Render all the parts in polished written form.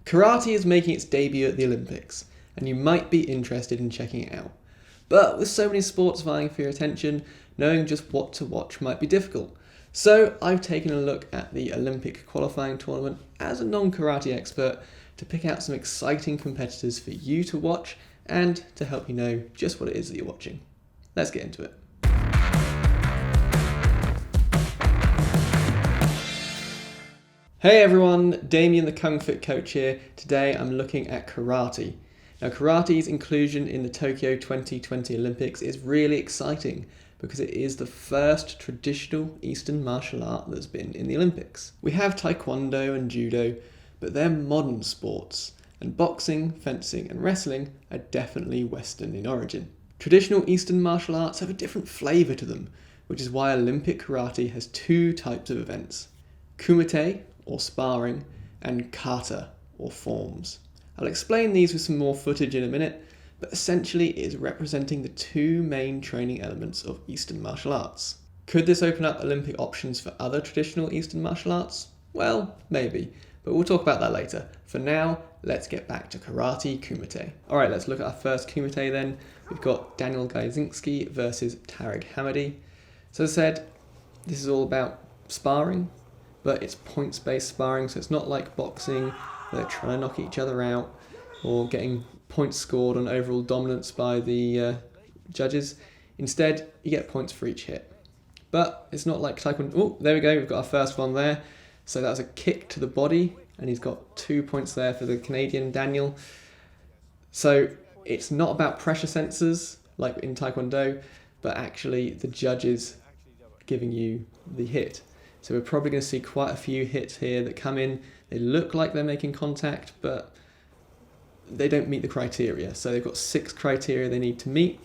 Karate is making its debut at the Olympics, and you might be interested in checking it out. But with so many sports vying for your attention, knowing just what to watch might be difficult. So I've taken a look at the Olympic qualifying tournament as a non-karate expert to pick out some exciting competitors for you to watch and to help you know just what it is that you're watching. Let's get into it. Hey everyone, Damien the Kung Fit coach here. Today I'm looking at karate. Now karate's inclusion in the Tokyo 2020 Olympics is really exciting because it is the first traditional Eastern martial art that's been in the Olympics. We have taekwondo and judo, but they're modern sports, and boxing, fencing and wrestling are definitely Western in origin. Traditional Eastern martial arts have a different flavour to them, which is why Olympic karate has two types of events: Kumite, or sparring, and Kata, or forms. I'll explain these with some more footage in a minute, but essentially it is representing the two main training elements of Eastern martial arts. Could this open up Olympic options for other traditional Eastern martial arts? Well, maybe, but we'll talk about that later. For now, let's get back to Karate Kumite. Alright, let's look at our first Kumite then. We've got Daniel Gajzinski versus Tarek Hamady. So as I said, this is all about sparring, but it's points-based sparring, so it's not like boxing where they're trying to knock each other out or getting points scored on overall dominance by the judges. Instead, you get points for each hit. But it's not like taekwondo. Oh, there we go, we've got our first one there. So that was a kick to the body, and he's got 2 points there for the Canadian Daniel. So it's not about pressure sensors like in taekwondo, but actually the judges giving you the hit. So we're probably going to see quite a few hits here that come in. They look like they're making contact, but they don't meet the criteria. So they've got 6 criteria they need to meet.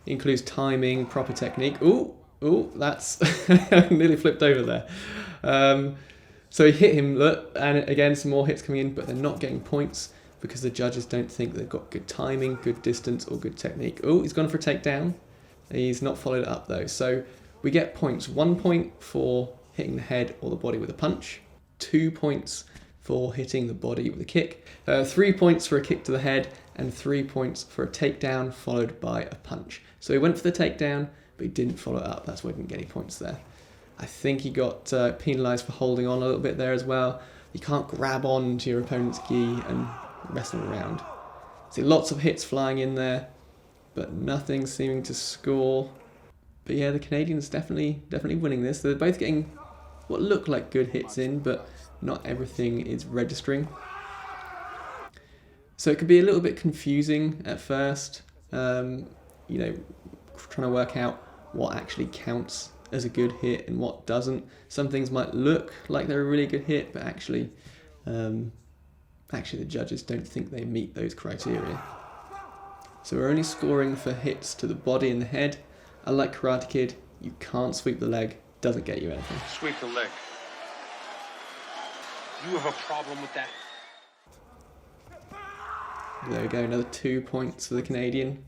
It includes timing, proper technique. Ooh, that's nearly flipped over there. So he hit him, look, and again some more hits coming in, but they're not getting points because the judges don't think they've got good timing, good distance, or good technique. Oh, he's gone for a takedown. He's not followed it up though. So we get points. 1 point for hitting the head or the body with a punch, 2 points for hitting the body with a kick, 3 points for a kick to the head, and 3 points for a takedown followed by a punch. So he went for the takedown, but he didn't follow it up. That's why he didn't get any points there. I think he got penalised for holding on a little bit there as well. You can't grab on to your opponent's gi and wrestle around. See lots of hits flying in there, but nothing seeming to score. But yeah, the Canadians definitely winning this. They're both getting what look like good hits in, but not everything is registering. So it could be a little bit confusing at first, trying to work out what actually counts as a good hit and what doesn't. Some things might look like they're a really good hit, but actually the judges don't think they meet those criteria. So we're only scoring for hits to the body and the head. Unlike Karate Kid, you can't sweep the leg, doesn't get you anything. Sweep the leg. You have a problem with that? There we go, another 2 points for the Canadian.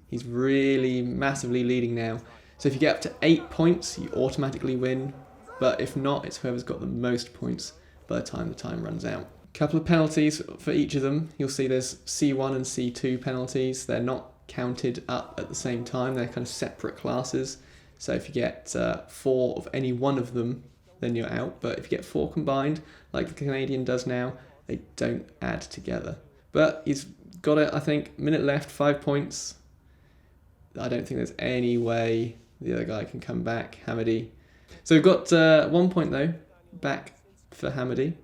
He's really massively leading now. So if you get up to 8 points, you automatically win. But if not, it's whoever's got the most points by the time runs out. Couple of penalties for each of them. You'll see there's C1 and C2 penalties. They're not counted up at the same time. They're kind of separate classes. So if you get 4 of any one of them, then you're out. But if you get 4 combined, like the Canadian does now, they don't add together. But he's got it, I think. Minute left, 5 points. I don't think there's any way the other guy can come back, Hamady. So we've got 1 point though, back for Hamady.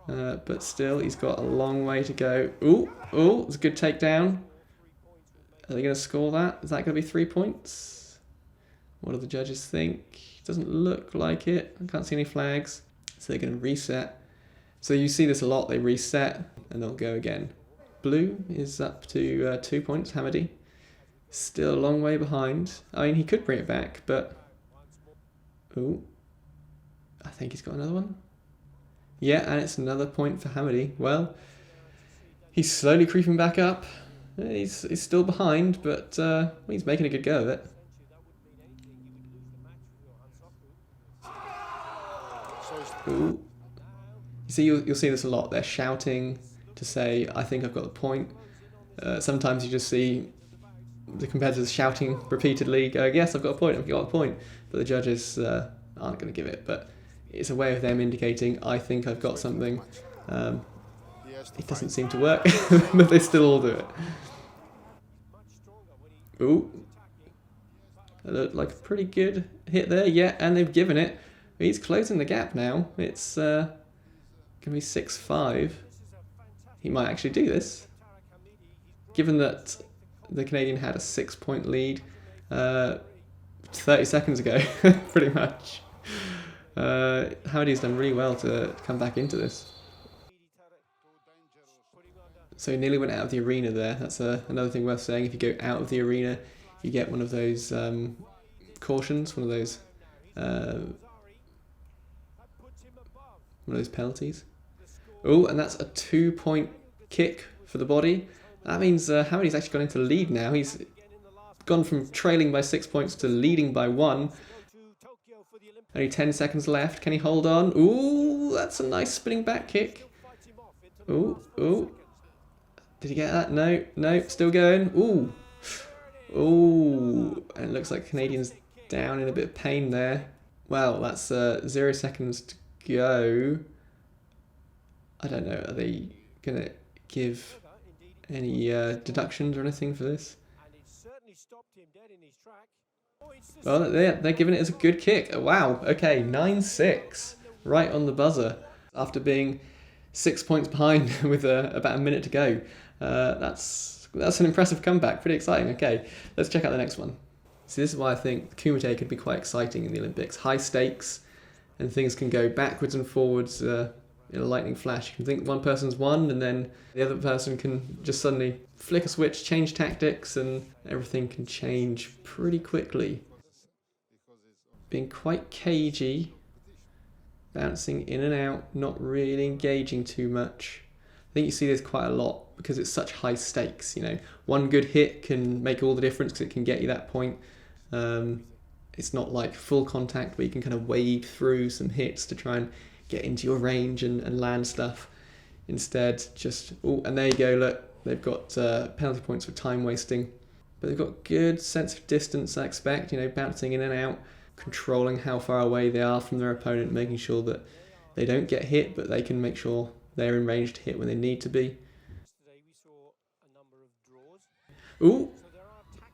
But still, he's got a long way to go. Ooh, it's a good takedown. Are they going to score that? Is that going to be 3 points? What do the judges think? Doesn't look like it. I can't see any flags. So they're going to reset. So you see this a lot. They reset and they'll go again. Blue is up to 2 points, Hamady. Still a long way behind. I mean, he could bring it back, but... Ooh. I think he's got another one. Yeah, and it's another point for Hamady. Well, he's slowly creeping back up. He's still behind, but he's making a good go of it. Ooh. You see, you'll see this a lot. They're shouting to say, I think I've got the point. Sometimes you just see the competitors shouting repeatedly, going, yes, I've got a point, I've got a point. But the judges aren't going to give it. But it's a way of them indicating, I think I've got something. It doesn't seem to work, but they still all do it. Ooh. That looked like a pretty good hit there, yeah, and they've given it. He's closing the gap now. It's going to be 6-5. He might actually do this. Given that the Canadian had a 6-point lead 30 seconds ago, pretty much. Howdy's done really well to come back into this. So he nearly went out of the arena there. That's another thing worth saying. If you go out of the arena, you get one of those cautions, one of those penalties. Oh, and that's a 2-point kick for the body. That means Howdy's actually gone into the lead now. He's gone from trailing by 6 points to leading by 1. Only 10 seconds left. Can he hold on? Ooh, that's a nice spinning back kick. Ooh, ooh. Did he get that? No, no, still going. Ooh. Ooh. And it looks like Canadian's down in a bit of pain there. Well, that's 0 seconds to go. I don't know. Are they going to give any deductions or anything for this? Well, they're giving it as a good kick. Wow. Okay, 9-6. Right on the buzzer. After being 6 points behind with about a minute to go. That's an impressive comeback. Pretty exciting. Okay, let's check out the next one. So this is why I think Kumite could be quite exciting in the Olympics. High stakes, and things can go backwards and forwards in a lightning flash. You can think one person's won, and then the other person can just suddenly flick a switch, change tactics, and everything can change pretty quickly. Being quite cagey, bouncing in and out, not really engaging too much. I think you see this quite a lot because it's such high stakes. You know, one good hit can make all the difference because it can get you that point. It's not like full contact where you can kind of wade through some hits to try and get into your range and land stuff. Instead, just, oh, and there you go, look, they've got penalty points for time wasting. But they've got good sense of distance, I expect, you know, bouncing in and out, controlling how far away they are from their opponent, making sure that they don't get hit, but they can make sure they're in range to hit when they need to be. Ooh,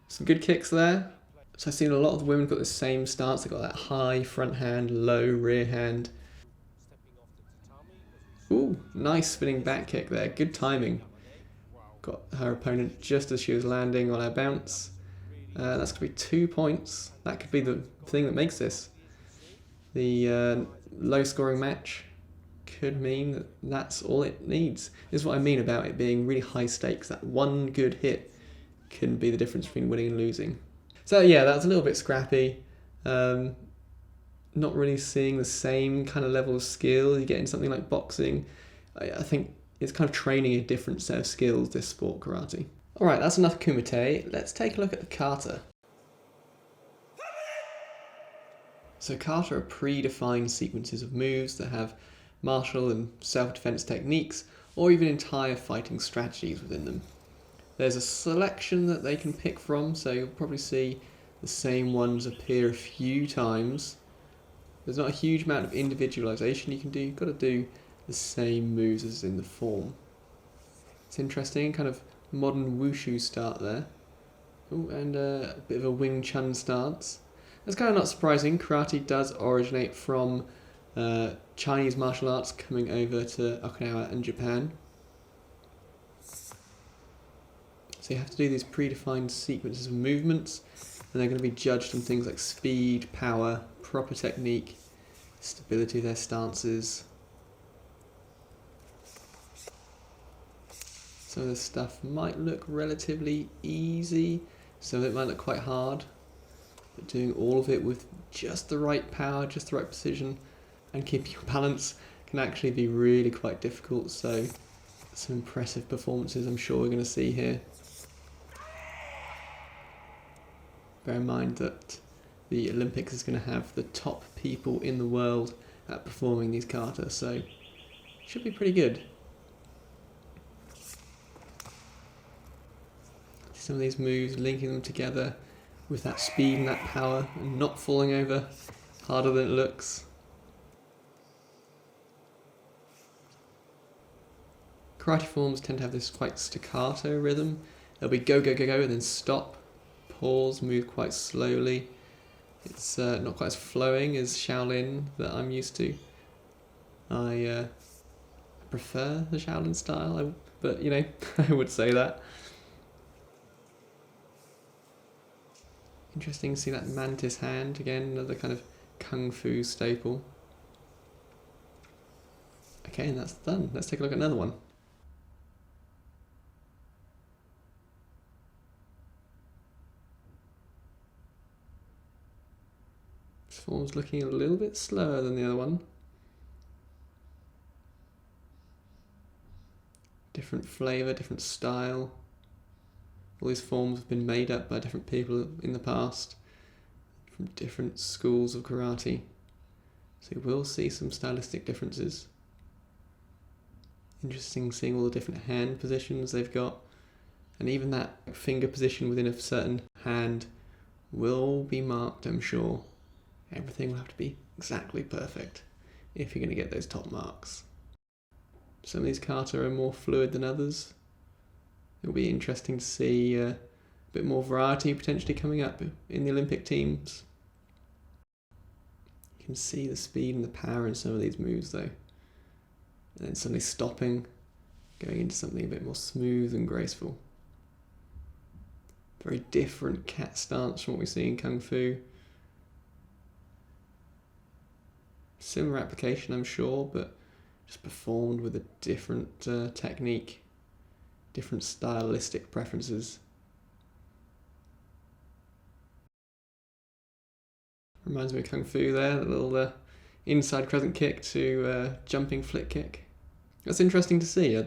some good kicks there. So I've seen a lot of the women got the same stance. They've got that high front hand, low rear hand. Ooh, nice spinning back kick there. Good timing. Got her opponent just as she was landing on her bounce. That's going to be 2 points. That could be the thing that makes this. The low scoring match could mean that that's all it needs. This is what I mean about it being really high stakes. That one good hit can be the difference between winning and losing. So yeah, that's a little bit scrappy. Not really seeing the same kind of level of skill you get in something like boxing. I think it's kind of training a different set of skills, this sport, karate. Alright, that's enough Kumite. Let's take a look at the kata. So kata are predefined sequences of moves that have martial and self-defense techniques, or even entire fighting strategies within them. There's a selection that they can pick from, so you'll probably see the same ones appear a few times. There's not a huge amount of individualization you can do. You've got to do the same moves as in the form. It's interesting, kind of modern wushu start there. Oh, and a bit of a Wing Chun stance. That's kind of not surprising. Karate does originate from Chinese martial arts coming over to Okinawa and Japan. So you have to do these predefined sequences of movements, and they're going to be judged on things like speed, power, proper technique, stability of their stances. Some of this stuff might look relatively easy, some of it might look quite hard, but doing all of it with just the right power, just the right precision, and keeping your balance can actually be really quite difficult. So some impressive performances I'm sure we're going to see here. Bear in mind that the Olympics is going to have the top people in the world at performing these kata, so it should be pretty good. Some of these moves, linking them together with that speed and that power and not falling over, harder than it looks. Karate forms tend to have this quite staccato rhythm. They'll be go, go, go, go, and then stop, pause, move quite slowly. It's not quite as flowing as Shaolin that I'm used to. I prefer the Shaolin style, but you know, I would say that. Interesting to see that mantis hand, again, another kind of kung fu staple. Okay, and that's done. Let's take a look at another one. This form's looking a little bit slower than the other one. Different flavour, different style. All these forms have been made up by different people in the past, from different schools of karate. So you will see some stylistic differences. Interesting seeing all the different hand positions they've got. And even that finger position within a certain hand will be marked, I'm sure. Everything will have to be exactly perfect if you're going to get those top marks. Some of these kata are more fluid than others. It'll be interesting to see a bit more variety potentially coming up in the Olympic teams. You can see the speed and the power in some of these moves though. And then suddenly stopping, going into something a bit more smooth and graceful. Very different cat stance from what we see in Kung Fu. Similar application, I'm sure, but just performed with a different technique, different stylistic preferences. Reminds me of Kung Fu there, the little inside crescent kick to jumping flick kick. That's interesting to see.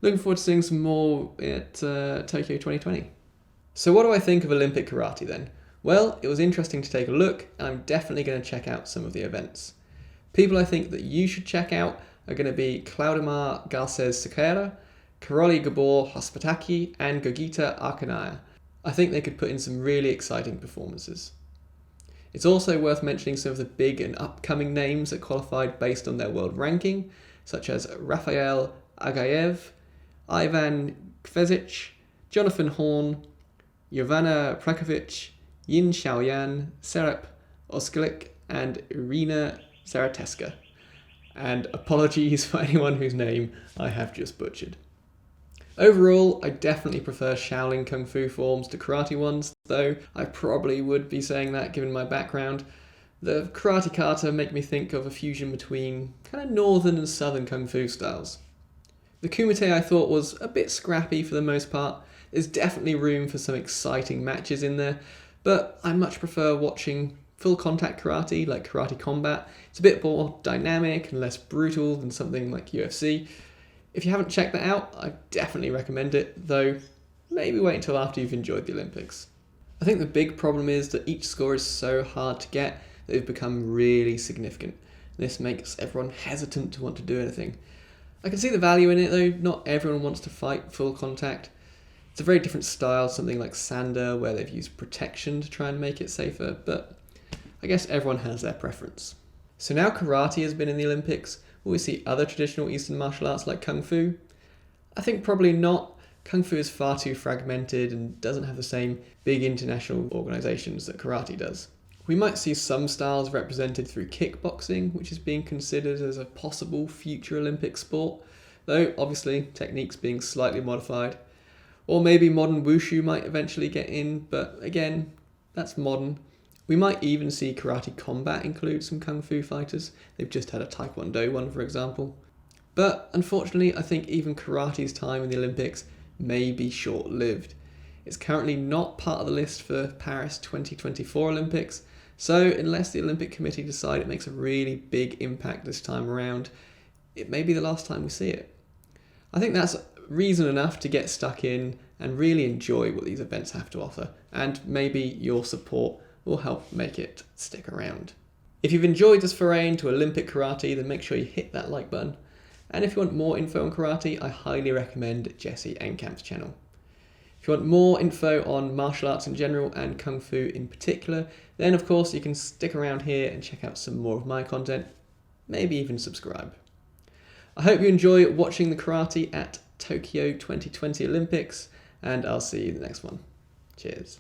Looking forward to seeing some more at Tokyo 2020. So what do I think of Olympic karate then? Well, it was interesting to take a look, and I'm definitely going to check out some of the events. People I think that you should check out are going to be Claudemar Garces Sequeira, Karoli Gabor Hospitaki, and Gogita Arkanaya. I think they could put in some really exciting performances. It's also worth mentioning some of the big and upcoming names that qualified based on their world ranking, such as Rafael Agaev, Ivan Kvezic, Jonathan Horn, Jovana Prakovic, Yin Xiaoyan, Serap Oskalik, and Irina Zarateska. And apologies for anyone whose name I have just butchered. Overall, I definitely prefer Shaolin Kung Fu forms to karate ones, though I probably would be saying that given my background. The karate kata make me think of a fusion between kind of northern and southern Kung Fu styles. The Kumite I thought was a bit scrappy for the most part. There's definitely room for some exciting matches in there, but I much prefer watching full contact karate like Karate Combat. It's a bit more dynamic and less brutal than something like UFC. If you haven't checked that out, I definitely recommend it, though maybe wait until after you've enjoyed the Olympics. I think the big problem is that each score is so hard to get that they've become really significant. This makes everyone hesitant to want to do anything. I can see the value in it though, not everyone wants to fight full contact. It's a very different style, something like Sanda, where they've used protection to try and make it safer, but I guess everyone has their preference. So now karate has been in the Olympics, will we see other traditional Eastern martial arts like Kung Fu? I think probably not. Kung Fu is far too fragmented and doesn't have the same big international organisations that karate does. We might see some styles represented through kickboxing, which is being considered as a possible future Olympic sport, though obviously techniques being slightly modified. Or maybe modern wushu might eventually get in, but again, that's modern. We might even see Karate Combat include some Kung Fu fighters. They've just had a Taekwondo one, for example. But unfortunately, I think even karate's time in the Olympics may be short-lived. It's currently not part of the list for Paris 2024 Olympics, so unless the Olympic Committee decide it makes a really big impact this time around, it may be the last time we see it. I think that's reason enough to get stuck in and really enjoy what these events have to offer, and maybe your support will help make it stick around. If you've enjoyed this foray into Olympic karate, then make sure you hit that like button. And if you want more info on karate, I highly recommend Jesse Enkamp's channel. If you want more info on martial arts in general and Kung Fu in particular, then of course you can stick around here and check out some more of my content, maybe even subscribe. I hope you enjoy watching the karate at Tokyo 2020 Olympics, and I'll see you in the next one. Cheers.